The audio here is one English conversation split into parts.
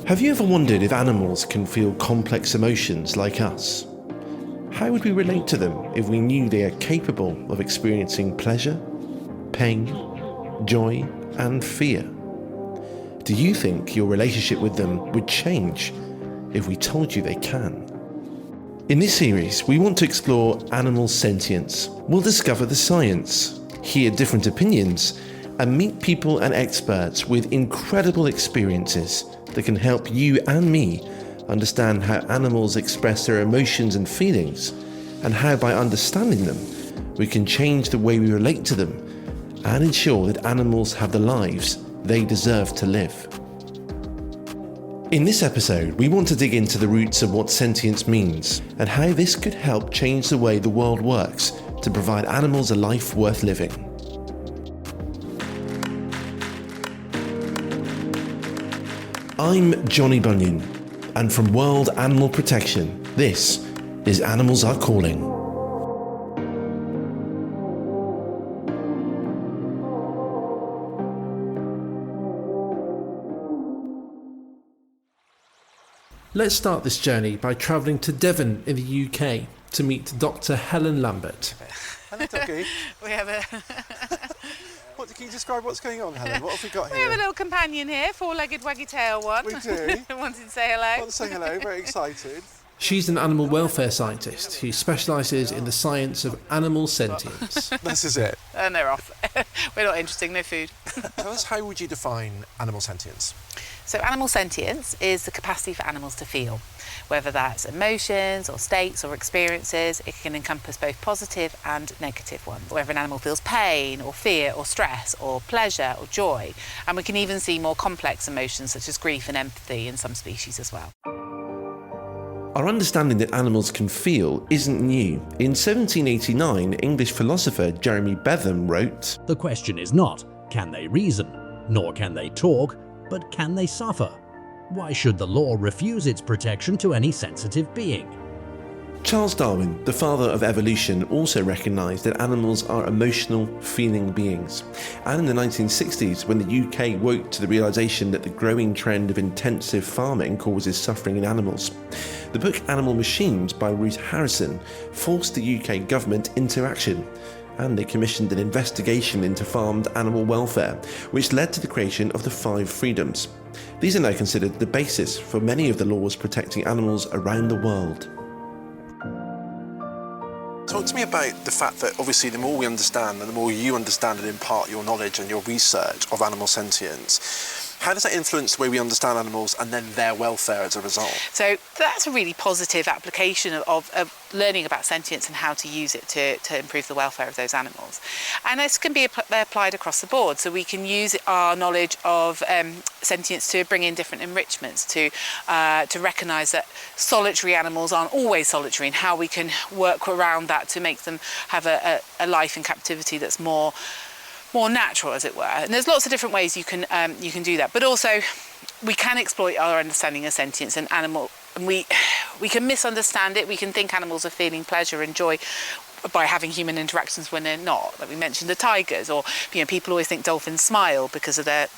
Have you ever wondered if animals can feel complex emotions like us? How would we relate to them if we knew they are capable of experiencing pleasure, pain, joy, and fear? Do you think your relationship with them would change if we told you they can? In this series, we want to explore animal sentience. We'll discover the science, hear different opinions, and meet people and experts with incredible experiences that can help you and me understand how animals express their emotions and feelings, and how by understanding them, we can change the way we relate to them and ensure that animals have the lives they deserve to live. In this episode, we want to dig into the roots of what sentience means and how this could help change the way the world works to provide animals a life worth living. I'm Johnny Bunyan, and from World Animal Protection, this is Animals Are Calling. Let's start this journey by travelling to Devon in the UK to meet Dr. Helen Lambert. Hello, Doggy. We have a Can you describe what's going on, Helen? What have we got here? we have a little companion here, four-legged waggy-tail one. We do. Wanted to say hello. Want to say hello, very excited. She's an animal welfare scientist who specialises in the science of animal sentience. This is it. And they're off. We're not interesting, no food. Tell us, how would you define animal sentience? So animal sentience is the capacity for animals to feel, whether that's emotions or states or experiences. It can encompass both positive and negative ones, whether an animal feels pain or fear or stress or pleasure or joy. And we can even see more complex emotions such as grief and empathy in some species as well. Our understanding that animals can feel isn't new. In 1789, English philosopher Jeremy Bentham wrote, "The question is not, can they reason, nor can they talk, but can they suffer? Why should the law refuse its protection to any sensitive being?" Charles Darwin, the father of evolution, also recognised that animals are emotional, feeling beings. And in the 1960s, when the UK woke to the realisation that the growing trend of intensive farming causes suffering in animals, the book Animal Machines by Ruth Harrison forced the UK government into action, and they commissioned an investigation into farmed animal welfare, which led to the creation of the 5 freedoms. These are now considered the basis for many of the laws protecting animals around the world. Talk to me about the fact that obviously the more we understand and the more you understand and impart your knowledge and your research of animal sentience, how does that influence the way we understand animals and then their welfare as a result? So that's a really positive application of learning about sentience and how to use it to improve the welfare of those animals. And this can be applied across the board. So we can use our knowledge of sentience to bring in different enrichments, to recognise that solitary animals aren't always solitary, and how we can work around that to make them have a life in captivity that's more natural, as it were. And there's lots of different ways you can do that. But also, we can exploit our understanding of sentience and animal. And we can misunderstand it. We can think animals are feeling pleasure and joy by having human interactions when they're not. Like we mentioned the tigers, or people always think dolphins smile because of their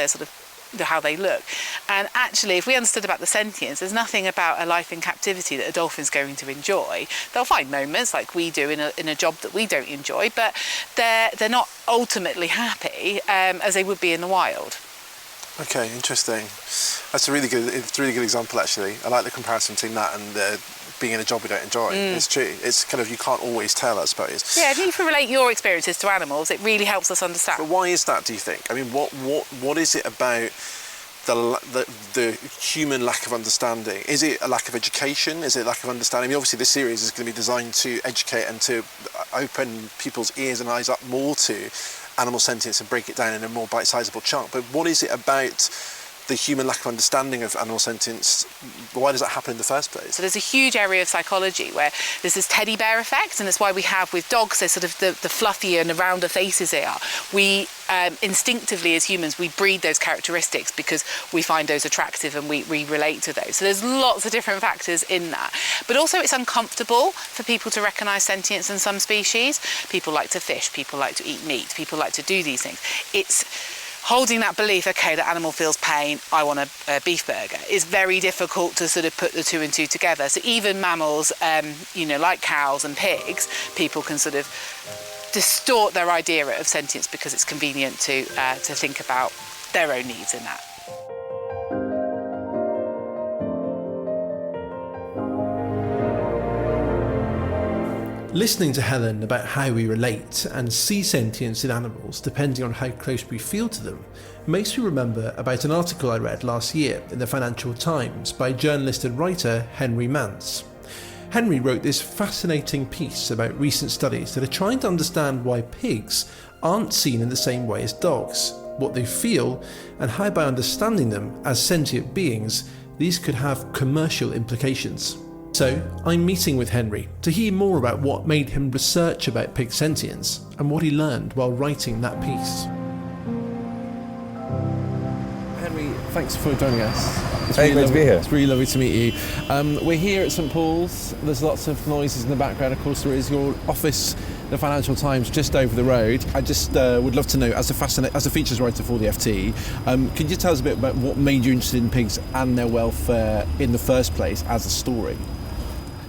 sort of how they look. And actually, if we understood about the sentience, there's nothing about a life in captivity that a dolphin's going to enjoy. They'll find moments like we do in a job that we don't enjoy, but they're not ultimately happy as they would be in the wild. Okay, interesting. It's a really good example, actually. I like the comparison between that and being in a job we don't enjoy. It's true. It's kind of, you can't always tell, I suppose. Yeah, if you can relate your experiences to animals, it really helps us understand. But why is that, do you think? I mean, what is it about the human lack of understanding? Is it a lack of education? Is it a lack of understanding? I mean, obviously this series is going to be designed to educate and to open people's ears and eyes up more to animal sentience and break it down in a more bite-sizable chunk. But what is it about the human lack of understanding of animal sentience? Why does that happen in the first place? So there's a huge area of psychology where there's this teddy bear effect, and that's why we have with dogs, they're sort of the fluffier and the rounder faces they are. We instinctively as humans, we breed those characteristics because we find those attractive and we relate to those. So there's lots of different factors in that. But also it's uncomfortable for people to recognise sentience in some species. People like to fish, people like to eat meat, people like to do these things. holding that belief, okay, the animal feels pain, I want a beef burger, is very difficult to sort of put the two and two together. So even mammals, like cows and pigs, people can sort of distort their idea of sentience because it's convenient to think about their own needs in that. Listening to Helen about how we relate and see sentience in animals depending on how close we feel to them makes me remember about an article I read last year in the Financial Times by journalist and writer Henry Mance. Henry wrote this fascinating piece about recent studies that are trying to understand why pigs aren't seen in the same way as dogs, what they feel, and how by understanding them as sentient beings, these could have commercial implications. So, I'm meeting with Henry to hear more about what made him research about pig sentience and what he learned while writing that piece. Henry, thanks for joining us. It's great to be here. It's really lovely to meet you. We're here at St Paul's. There's lots of noises in the background. Of course, there is your office, the Financial Times, just over the road. I just would love to know, as a features writer for the FT, could you tell us a bit about what made you interested in pigs and their welfare in the first place as a story?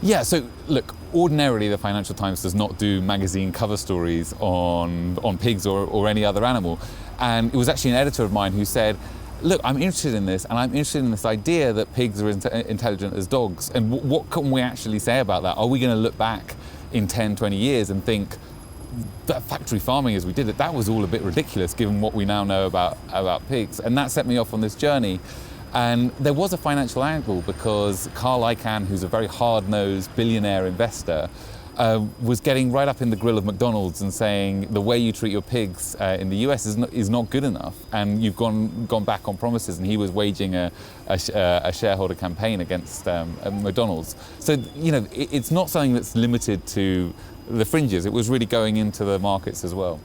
Yeah, so look, ordinarily the Financial Times does not do magazine cover stories on pigs or any other animal. And it was actually an editor of mine who said, look, I'm interested in this, and I'm interested in this idea that pigs are intelligent as dogs. And what can we actually say about that? Are we going to look back in 10, 20 years and think that factory farming as we did it, that was all a bit ridiculous given what we now know about pigs? And that set me off on this journey. And there was a financial angle because Carl Icahn, who's a very hard-nosed billionaire investor, was getting right up in the grill of McDonald's and saying the way you treat your pigs in the US is not good enough, and you've gone back on promises. And he was waging a shareholder campaign against McDonald's. So it's not something that's limited to the fringes. It was really going into the markets as well.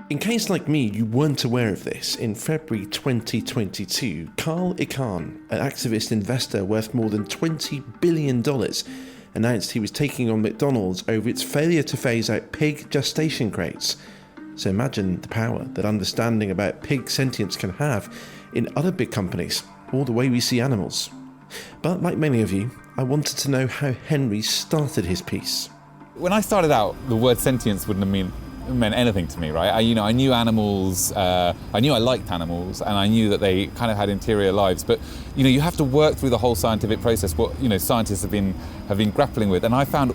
In case like me you weren't aware of this, in February 2022, Carl Icahn, an activist investor worth more than $20 billion, announced he was taking on McDonald's over its failure to phase out pig gestation crates. So imagine the power that understanding about pig sentience can have in other big companies, or the way we see animals. But like many of you, I wanted to know how Henry started his piece. When I started out, the word sentience wouldn't have meant anything to me, right? I knew animals, I knew I liked animals, and I knew that they kind of had interior lives, but you have to work through the whole scientific process, what scientists have been grappling with. And I found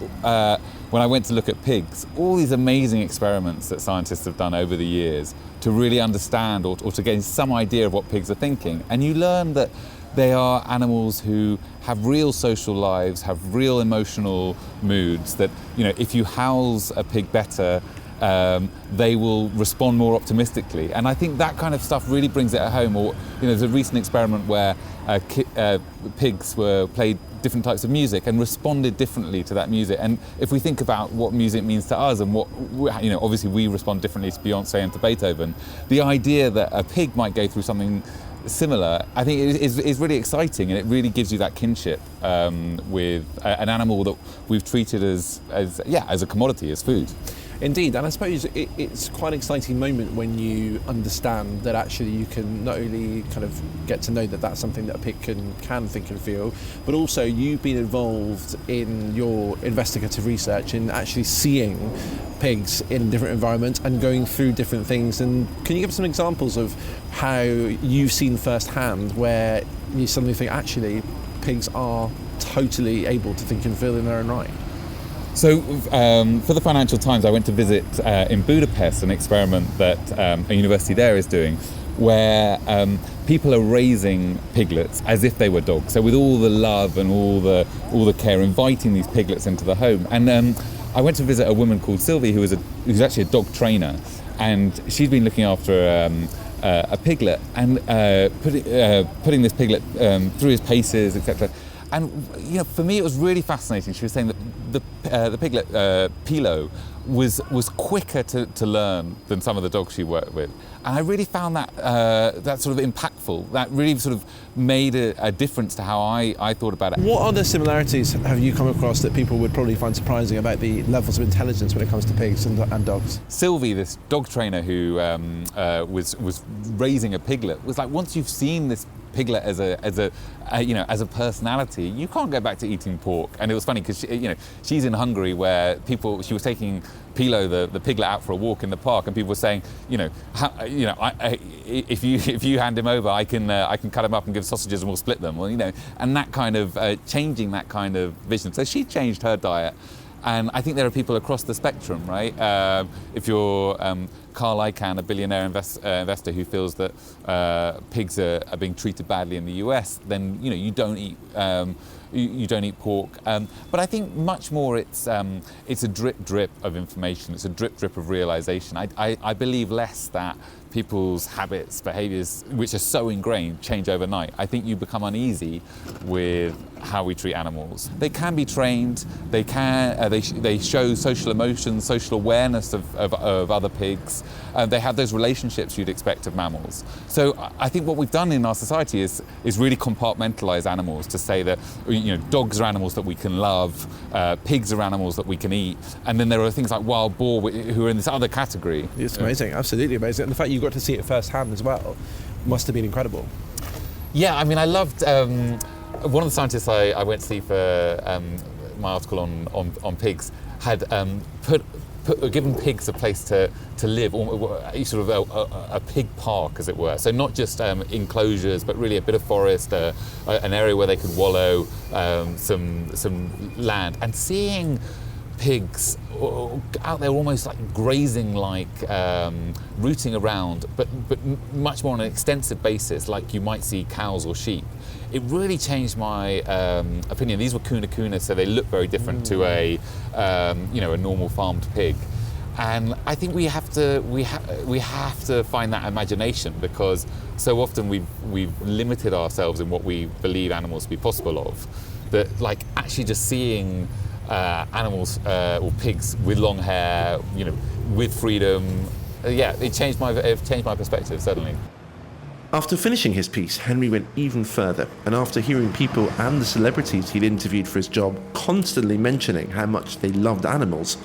when I went to look at pigs, all these amazing experiments that scientists have done over the years to really understand or to gain some idea of what pigs are thinking. And you learn that they are animals who have real social lives, have real emotional moods, that if you house a pig better, they will respond more optimistically. And I think that kind of stuff really brings it at home. Or there's a recent experiment where pigs were played different types of music and responded differently to that music. And if we think about what music means to us and what obviously we respond differently to Beyonce and to Beethoven, the idea that a pig might go through something similar, I think is really exciting, and it really gives you that kinship with an animal that we've treated as a commodity, as food. Indeed, and I suppose it's quite an exciting moment when you understand that actually you can not only kind of get to know that that's something that a pig can think and feel, but also you've been involved in your investigative research in actually seeing pigs in different environments and going through different things. And can you give us some examples of how you've seen firsthand where you suddenly think actually pigs are totally able to think and feel in their own right? So for the Financial Times, I went to visit in Budapest an experiment that a university there is doing, where people are raising piglets as if they were dogs. So with all the love and all the care, inviting these piglets into the home. And I went to visit a woman called Sylvie, who's actually a dog trainer, and she'd been looking after a piglet and putting this piglet through his paces, etc. And for me, it was really fascinating. She was saying that the piglet Pilo was quicker to learn than some of the dogs she worked with, and I really found that that sort of impactful. That really sort of made a difference to how I thought about it. What other similarities have you come across that people would probably find surprising about the levels of intelligence when it comes to pigs and dogs? Sylvie, this dog trainer who was raising a piglet, was like, once you've seen this piglet as a personality, you can't go back to eating pork. And it was funny because she's in Hungary, where she was taking Pilo, the piglet, out for a walk in the park, and people were saying, if you hand him over, I can cut him up and give sausages and we'll split them. Well, and that kind of changing that kind of vision. So she changed her diet. And I think there are people across the spectrum, right? If you're Carl Icahn, a billionaire investor who feels that pigs are being treated badly in the US, then you don't eat you don't eat pork. But I think much more it's a drip of information. It's a drip of realization. I believe less that people's habits, behaviors, which are so ingrained, change overnight. I think you become uneasy with how we treat animals. They can be trained. They can. They show social emotions, social awareness of other pigs. They have those relationships you'd expect of mammals. So I think what we've done in our society is really compartmentalize animals to say that dogs are animals that we can love, pigs are animals that we can eat, and then there are things like wild boar who are in this other category. It's amazing, absolutely amazing. And the fact you got to see it firsthand as well must have been incredible. Yeah, I mean, I loved one of the scientists I went to see for my article on pigs had given pigs a place to live, sort of a pig park, as it were. So not just enclosures, but really a bit of forest, an area where they could wallow, some land, and seeing pigs out there almost like grazing, like rooting around, but much more on an extensive basis, like you might see cows or sheep. It really changed my opinion. These were kuna, so they look very different to a normal farmed pig. And I think we have to find that imagination, because so often we've limited ourselves in what we believe animals to be possible of. That, like, actually just seeing animals or pigs with long hair, with freedom, it changed my perspective, certainly. After finishing his piece, Henry went even further, and after hearing people and the celebrities he'd interviewed for his job constantly mentioning how much they loved animals,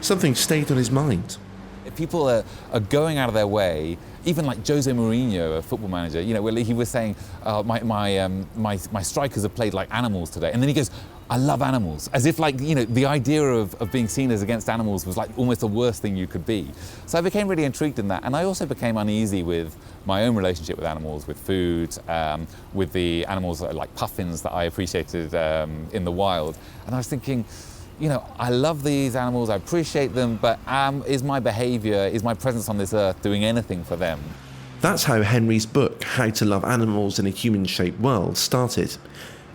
something stayed on his mind. If people are going out of their way, even like Jose Mourinho, a football manager, he was saying, my strikers have played like animals today. And then he goes, I love animals. As if the idea of being seen as against animals was like almost the worst thing you could be. So I became really intrigued in that. And I also became uneasy with my own relationship with animals, with food, with the animals like puffins that I appreciated in the wild. And I was thinking, I love these animals, I appreciate them, but is my behavior, is my presence on this earth doing anything for them? That's how Henry's book, How to Love Animals in a Human-Shaped World, started.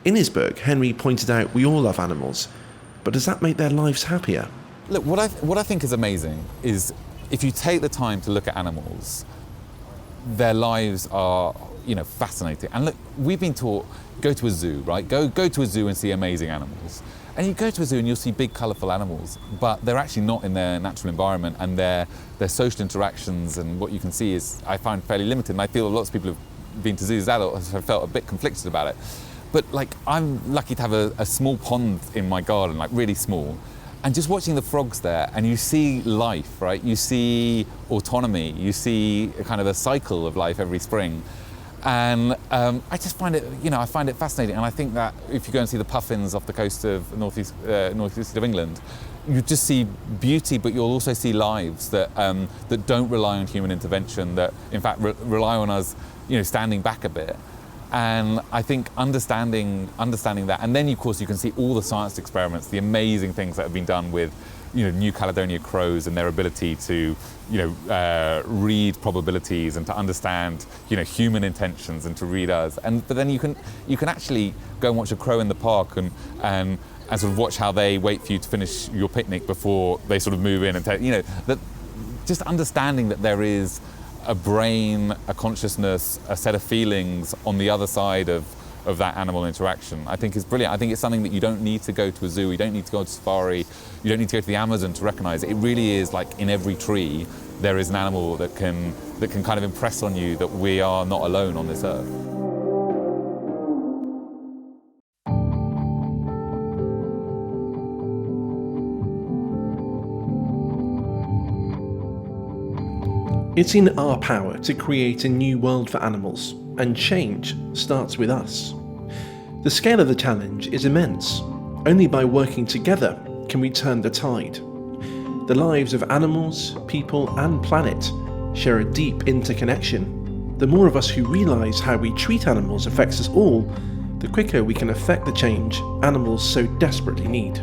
In his book, Henry pointed out we all love animals, but does that make their lives happier? Look, what I think is amazing is if you take the time to look at animals, their lives are, fascinating. And look, we've been taught, go to a zoo, right? Go to a zoo and see amazing animals. And you go to a zoo and you'll see big, colourful animals, but they're actually not in their natural environment, and their social interactions and what you can see is, I find, fairly limited. And I feel lots of people who've been to zoos as adults have felt a bit conflicted about it. But I'm lucky to have a small pond in my garden, really small. And just watching the frogs there, and you see life, right? You see autonomy, you see a kind of a cycle of life every spring. And I just find it, I find it fascinating. And I think that if you go and see the puffins off the coast of northeast of England, you just see beauty, but you'll also see lives that don't rely on human intervention, that in fact rely on us, standing back a bit. And I think understanding that, and then of course you can see all the science experiments, the amazing things that have been done with, New Caledonia crows and their ability to, read probabilities and to understand, human intentions and to read us. But then you can actually go and watch a crow in the park and sort of watch how they wait for you to finish your picnic before they sort of move in and that just understanding that there is a brain, a consciousness, a set of feelings on the other side of of that animal interaction, I think is brilliant. I think it's something that you don't need to go to a zoo, you don't need to go to safari, you don't need to go to the Amazon to recognise it. It really is like in every tree there is an animal that can kind of impress on you that we are not alone on this earth. It's in our power to create a new world for animals, and change starts with us. The scale of the challenge is immense. Only by working together can we turn the tide. The lives of animals, people and planet share a deep interconnection. The more of us who realise how we treat animals affects us all, the quicker we can affect the change animals so desperately need.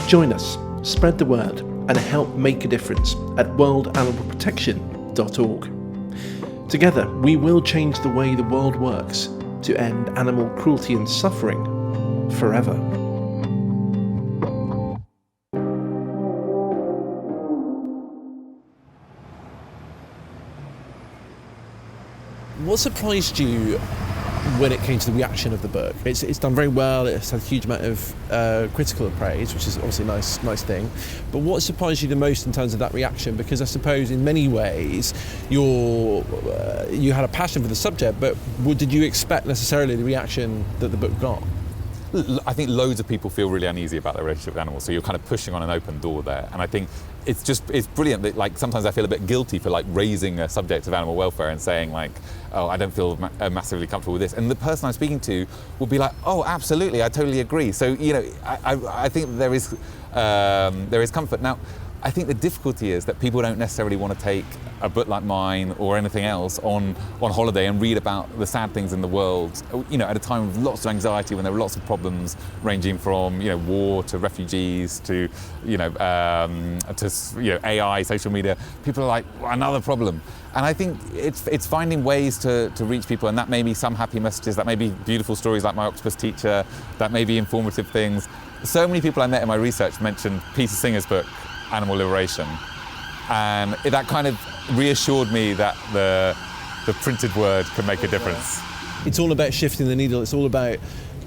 Join us, spread the word and help make a difference at worldanimalprotection.org. Together we will change the way the world works to end animal cruelty and suffering forever. What surprised you when it came to the reaction of the book? It's done very well, it's had a huge amount of critical praise, which is obviously a nice thing. But what surprised you the most in terms of that reaction? Because I suppose in many ways you had a passion for the subject, but did you expect necessarily the reaction that the book got? I think loads of people feel really uneasy about their relationship with animals, so you're kind of pushing on an open door there. And I think it's brilliant that, like, sometimes I feel a bit guilty for like raising a subject of animal welfare and saying like, oh, I don't feel massively comfortable with this. And the person I'm speaking to will be like, oh, absolutely, I totally agree. So, you know, I think there is comfort. Now, I think the difficulty is that people don't necessarily want to take a book like mine or anything else on holiday and read about the sad things in the world, you know, at a time of lots of anxiety when there are lots of problems ranging from, you know, war to refugees to, AI, social media. People are like, well, another problem. And I think it's finding ways to reach people, and that may be some happy messages, that may be beautiful stories like my octopus teacher, that may be informative things. So many people I met in my research mentioned Peter Singer's book, Animal Liberation, and that kind of reassured me that the printed word can make a difference. It's all about shifting the needle. It's all about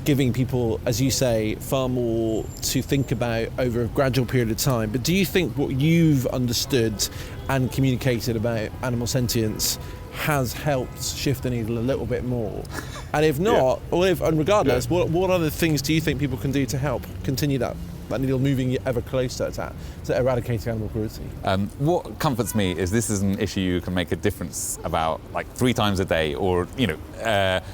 giving people, as you say, far more to think about over a gradual period of time. But do you think what you've understood and communicated about animal sentience has helped shift the needle a little bit more? And if not, and regardless, what other things do you think people can do to help continue that needle moving ever closer to eradicating animal cruelty? What comforts me is this is an issue you can make a difference about like 3 times a day, or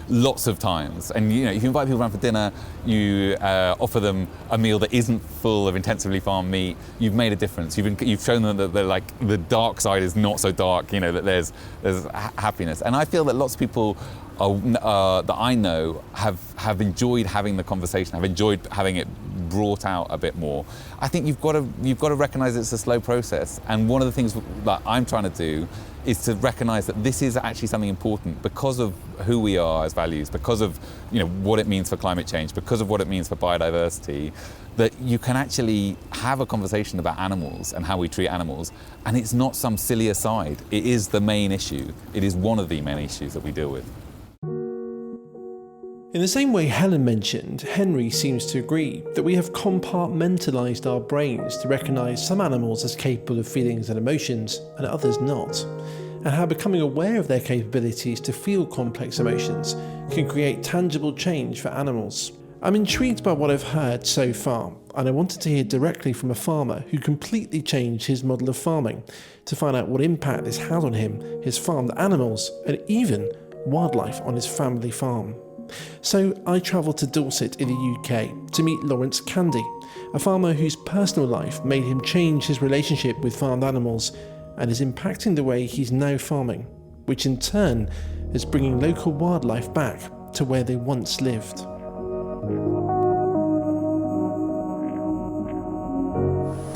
lots of times. And if you invite people around for dinner, you offer them a meal that isn't full of intensively farmed meat, you've made a difference. You've shown them that the dark side is not so dark. That there's happiness. And I feel that lots of people that I know have enjoyed having the conversation, have enjoyed having it brought out a bit more. I think you've got to recognise it's a slow process, and one of the things that I'm trying to do is to recognise that this is actually something important because of who we are as values, because of what it means for climate change, because of what it means for biodiversity, that you can actually have a conversation about animals and how we treat animals, and it's not some silly aside. It is the main issue. It is one of the main issues that we deal with. In the same way Helen mentioned, Henry seems to agree that we have compartmentalised our brains to recognise some animals as capable of feelings and emotions and others not, and how becoming aware of their capabilities to feel complex emotions can create tangible change for animals. I'm intrigued by what I've heard so far, and I wanted to hear directly from a farmer who completely changed his model of farming to find out what impact this had on him, his farmed animals, and even wildlife on his family farm. So I travelled to Dorset in the UK to meet Lawrence Candy, a farmer whose personal life made him change his relationship with farmed animals and is impacting the way he's now farming, which in turn is bringing local wildlife back to where they once lived.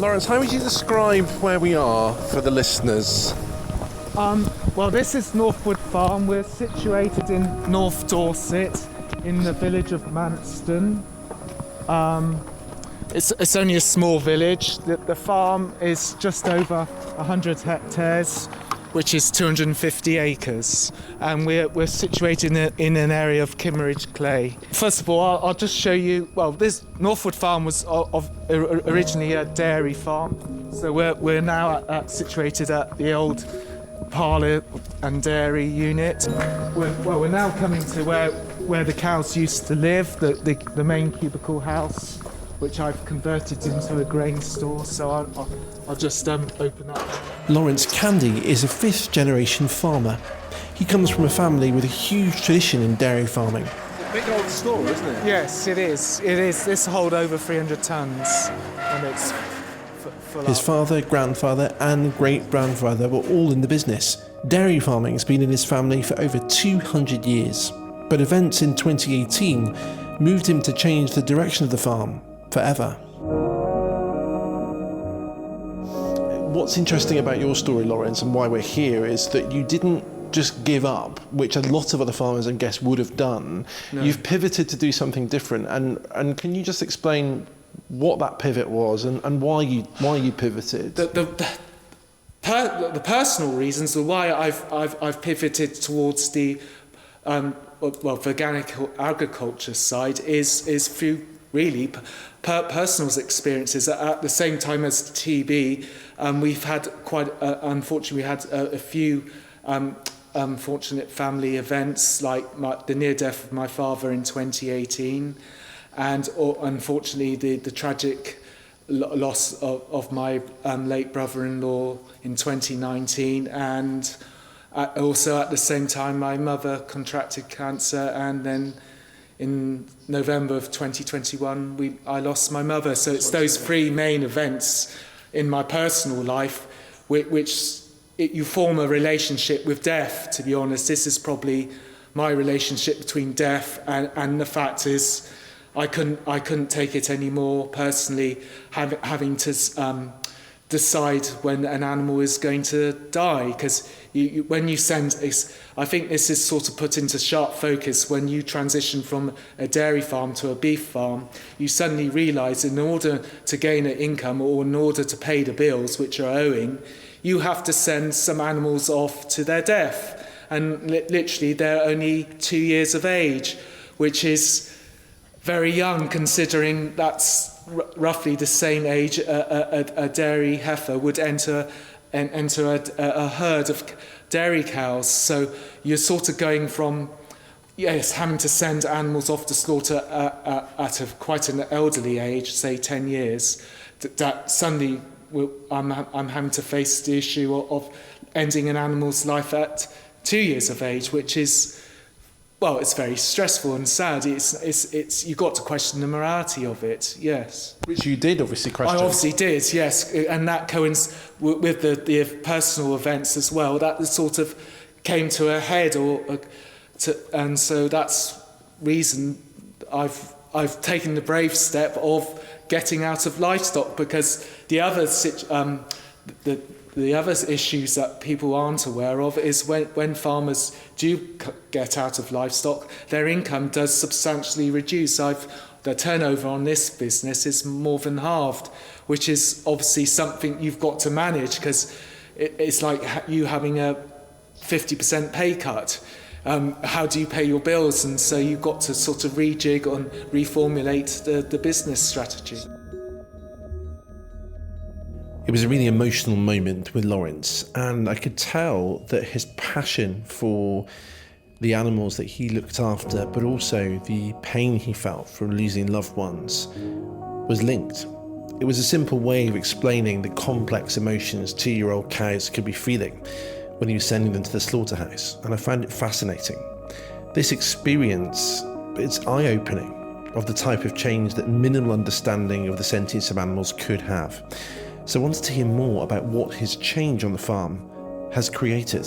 Lawrence, how would you describe where we are for the listeners? Well, this is Northwood Farm. We're situated in North Dorset, in the village of Manston. It's only a small village. The farm is just over 100 hectares. which is 250 acres, and we're situated in an area of Kimmeridge clay. First of all, I'll just show you. Well, this Northwood Farm was originally a dairy farm, so we're now situated at the old parlour and dairy unit. We're now coming to where the cows used to live, the main cubicle house, which I've converted into a grain store. So I'll just open up. Lawrence Candy is a fifth-generation farmer. He comes from a family with a huge tradition in dairy farming. It's a big old store, isn't it? Yes, it is. It is. This hold over 300 tonnes, and it's full His up. father, grandfather and great-grandfather were all in the business. Dairy farming has been in his family for over 200 years. But events in 2018 moved him to change the direction of the farm forever. What's interesting about your story, Lawrence, and why we're here is that you didn't just give up, which a lot of other farmers, I guess, would have done. No. You've pivoted to do something different. And can you just explain what that pivot was and why you pivoted? The personal reasons why I've pivoted towards the organic agriculture side is through really personal experiences. At the same time as TB, we've had unfortunately, we had a few unfortunate family events, like the near death of my father in 2018, and unfortunately the tragic loss of my late brother-in-law in 2019, and also at the same time my mother contracted cancer, and then in November of 2021 I lost my mother. So it's those three main events in my personal life which you form a relationship with death. To be honest, this is probably my relationship between death and the fact is I couldn't take it anymore personally, having to decide when an animal is going to die, because when you send, I think this is sort of put into sharp focus when you transition from a dairy farm to a beef farm. You suddenly realise in order to gain an income or in order to pay the bills which are owing, you have to send some animals off to their death, and literally they're only 2 years of age, which is very young considering that's roughly the same age a dairy heifer would enter a herd of dairy cows. So you're sort of going from, yes, having to send animals off to slaughter at quite an elderly age, say 10 years, that suddenly I'm having to face the issue of ending an animal's life at 2 years of age, which is, well, it's very stressful and sad. It's you've got to question the morality of it, yes. Which you did obviously question. I obviously did, yes, and that coincides with the personal events as well. That sort of came to a head, and so that's reason I've taken the brave step of getting out of livestock, because the other the other issues that people aren't aware of is when farmers do get out of livestock, their income does substantially reduce. The turnover on this business is more than halved, which is obviously something you've got to manage, because it's like you having a 50% pay cut. How do you pay your bills? And so you've got to sort of rejig and reformulate the business strategy. It was a really emotional moment with Lawrence, and I could tell that his passion for the animals that he looked after, but also the pain he felt from losing loved ones, was linked. It was a simple way of explaining the complex emotions 2-year-old cows could be feeling when he was sending them to the slaughterhouse, and I found it fascinating. This experience, it's eye-opening of the type of change that minimal understanding of the sentience of animals could have. So I wanted to hear more about what his change on the farm has created.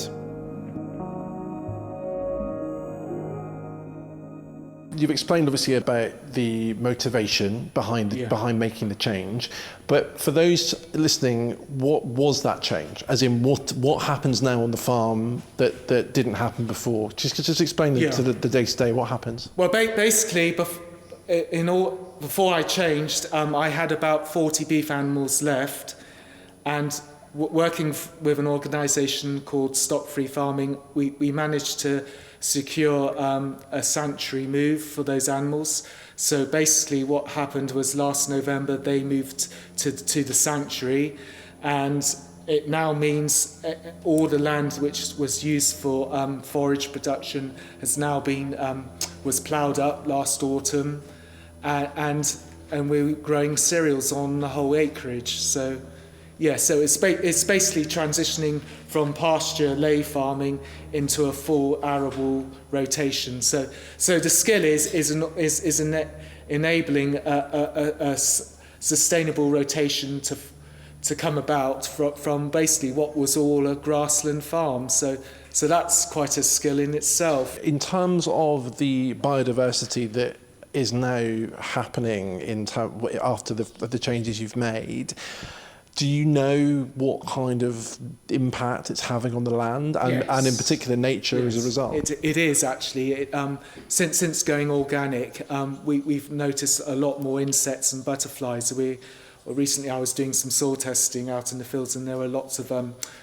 You've explained obviously about the motivation behind making the change, but for those listening, what was that change? As in, what happens now on the farm that didn't happen before? Just explain to the day-to-day what happens. Well, basically, before I changed, I had about 40 beef animals left, and working with an organisation called Stop Free Farming, we managed to secure a sanctuary move for those animals. So basically what happened was last November they moved to the sanctuary, and it now means all the land which was used for forage production has now been was ploughed up last autumn, and we're growing cereals on the whole acreage. So yeah, so it's basically transitioning from pasture lay farming into a full arable rotation. So the skill is enabling a sustainable rotation to come about from basically what was all a grassland farm. So that's quite a skill in itself. In terms of the biodiversity that is now happening after the changes you've made, do you know what kind of impact it's having on the land and in particular nature as a result? It is actually. Since going organic, we've noticed a lot more insects and butterflies. Recently I was doing some soil testing out in the fields, and there were lots of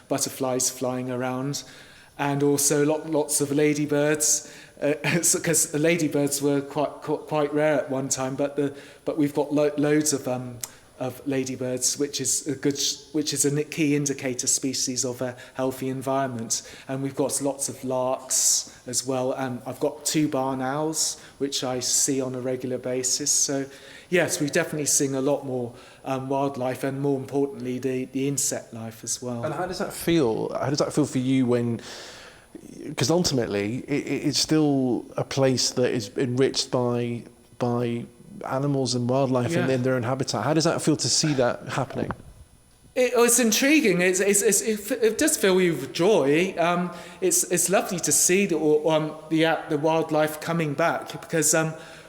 butterflies flying around, and also lots of ladybirds. Because the ladybirds were quite rare at one time, but we've got loads of ladybirds, which is a key indicator species of a healthy environment. And we've got lots of larks as well, and I've got 2 barn owls which I see on a regular basis. So yes, we're definitely seeing a lot more wildlife, and more importantly the insect life as well. And how does that feel? How does that feel for you when? Because ultimately it's still a place that is enriched by animals and wildlife in their own habitat. How does that feel to see that happening? It's intriguing. It does fill you with joy. It's lovely to see the wildlife coming back, because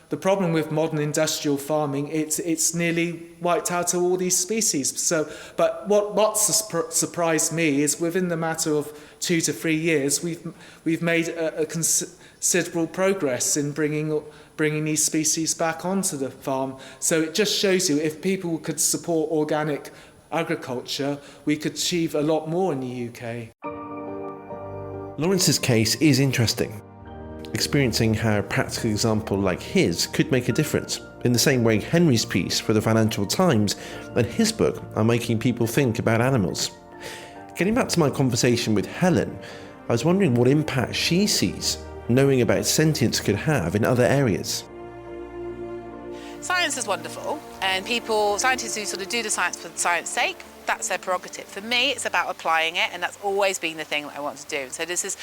the problem with modern industrial farming, it's nearly wiped out all these species. So, but what surprised me is within the matter of 2 to 3 years, we've made a considerable progress in bringing these species back onto the farm. So it just shows you, if people could support organic agriculture, we could achieve a lot more in the UK. Lawrence's case is interesting. Experiencing how a practical example like his could make a difference, in the same way Henry's piece for the Financial Times and his book are making people think about animals. Getting back to my conversation with Helen, I was wondering what impact she sees knowing about sentience could have in other areas. Science is wonderful, and scientists who sort of do the science for science sake, that's their prerogative. For me, it's about applying it, and that's always been the thing that I want to do. So this is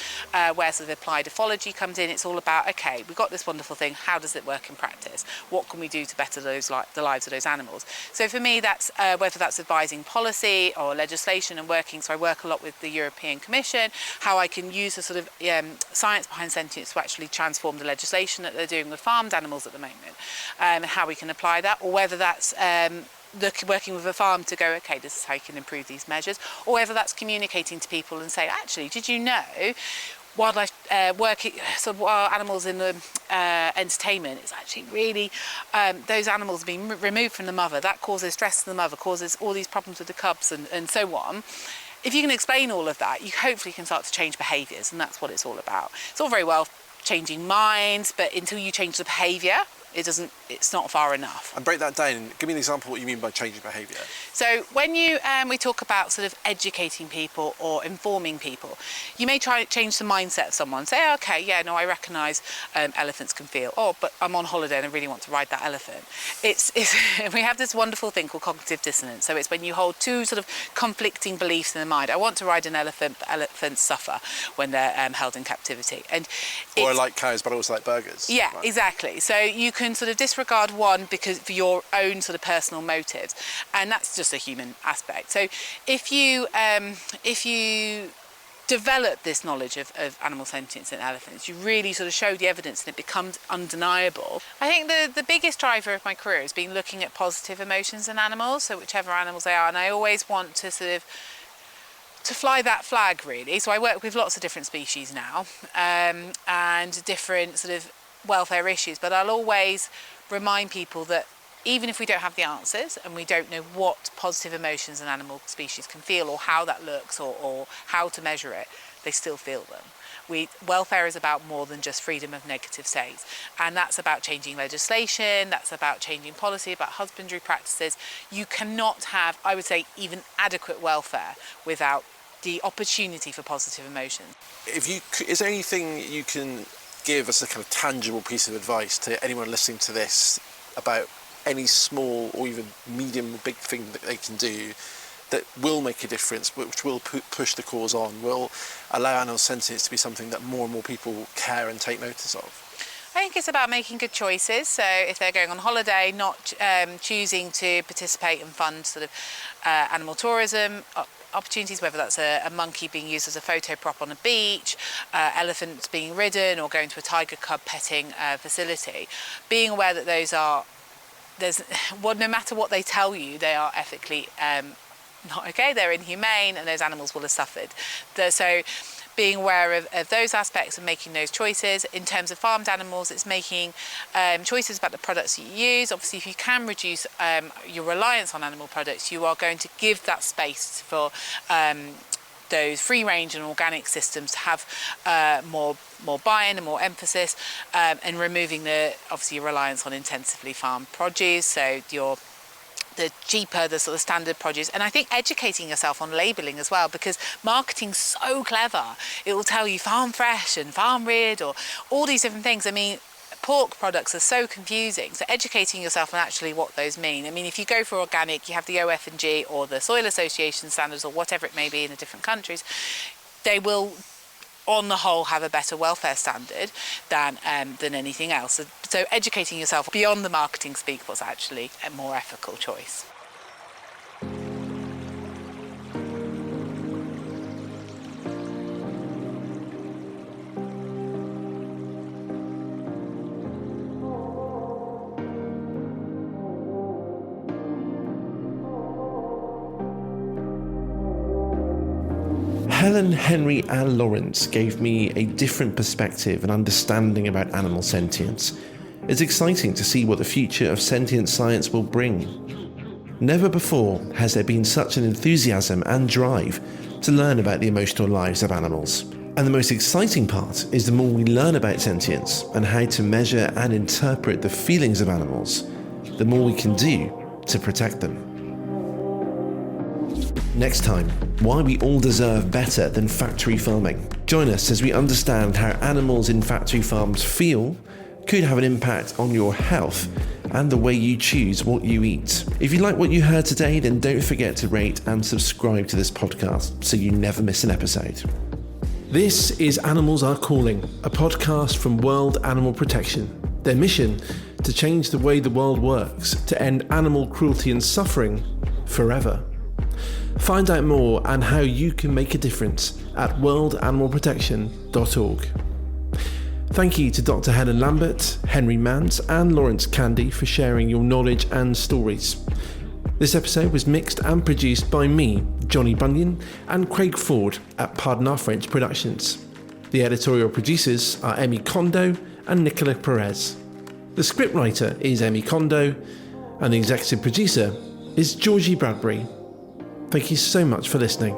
where sort of applied ethology comes in. It's all about, okay, we've got this wonderful thing, how does it work in practice? What can we do to better the lives of those animals? So for me, that's whether that's advising policy or legislation and working, so I work a lot with the European Commission, how I can use the sort of science behind sentience to actually transform the legislation that they're doing with farmed animals at the moment, and how we can apply that, or whether that's working with a farm to go, okay, this is how you can improve these measures, or whether that's communicating to people and say, actually, did you know wildlife sort of wild animals in the entertainment is actually really those animals being removed from the mother, that causes stress to the mother, causes all these problems with the cubs and so on. If you can explain all of that, you hopefully can start to change behaviours, and that's what it's all about. It's all very well changing minds, but until you change the behaviour, it's not far enough. And break that down. Give me an example of what you mean by changing behaviour. So when we talk about sort of educating people or informing people, you may try to change the mindset of someone. Say, okay, yeah, no, I recognise elephants can feel. Oh, but I'm on holiday and I really want to ride that elephant. We have this wonderful thing called cognitive dissonance. So it's when you hold 2 sort of conflicting beliefs in the mind. I want to ride an elephant, but elephants suffer when they're held in captivity. Or I like cows, but I also like burgers. Yeah, right. Exactly. So you can sort of disregard one because for your own sort of personal motives, and that's just a human aspect. So if you develop this knowledge of animal sentience in elephants, you really sort of show the evidence and it becomes undeniable. I think the biggest driver of my career has been looking at positive emotions in animals, so whichever animals they are, and I always want to sort of fly that flag, really. So I work with lots of different species now, and different sort of welfare issues, but I'll always remind people that even if we don't have the answers and we don't know what positive emotions an animal species can feel or how that looks or how to measure it, they still feel them. Welfare is about more than just freedom of negative states, and that's about changing legislation, that's about changing policy, about husbandry practices. You cannot have, I would say, even adequate welfare without the opportunity for positive emotions. Is there anything you can give as a kind of tangible piece of advice to anyone listening to this about any small or even medium or big thing that they can do that will make a difference, which will push the cause on, will allow animal sentience to be something that more and more people care and take notice of? I think it's about making good choices. So if they're going on holiday, not choosing to participate and fund sort of animal tourism opportunities, whether that's a monkey being used as a photo prop on a beach, elephants being ridden, or going to a tiger cub petting facility. Being aware that those are, no matter what they tell you, they are ethically not okay, they're inhumane, and those animals will have suffered. So being aware of those aspects and making those choices. In terms of farmed animals, it's making choices about the products that you use. Obviously, if you can reduce your reliance on animal products, you are going to give that space for those free-range and organic systems to have more buy-in and more emphasis, and removing obviously your reliance on intensively farmed produce, so the cheaper, the sort of standard produce. And I think educating yourself on labelling as well, because marketing's so clever. It will tell you farm fresh and farm reared or all these different things. I mean, pork products are so confusing. So educating yourself on actually what those mean. I mean, if you go for organic, you have the OF&G or the Soil Association standards or whatever it may be in the different countries. They will, on the whole, have a better welfare standard than anything else. So educating yourself beyond the marketing speak was actually a more ethical choice. Helen, Henry and Lawrence gave me a different perspective and understanding about animal sentience. It's exciting to see what the future of sentient science will bring. Never before has there been such an enthusiasm and drive to learn about the emotional lives of animals. And the most exciting part is the more we learn about sentience and how to measure and interpret the feelings of animals, the more we can do to protect them. Next time, why we all deserve better than factory farming. Join us as we understand how animals in factory farms feel, could have an impact on your health, and the way you choose what you eat. If you like what you heard today, then don't forget to rate and subscribe to this podcast so you never miss an episode. This is Animals Are Calling, a podcast from World Animal Protection. Their mission: to change the way the world works, to end animal cruelty and suffering forever. Find out more and how you can make a difference at worldanimalprotection.org. Thank you to Dr. Helen Lambert, Henry Mance and Lawrence Candy for sharing your knowledge and stories. This episode was mixed and produced by me, Johnny Bunyan, and Craig Ford at Pardon Our French Productions. The editorial producers are Emmy Kondo and Nicola Perez. The scriptwriter is Emmy Kondo, and the executive producer is Georgie Bradbury. Thank you so much for listening.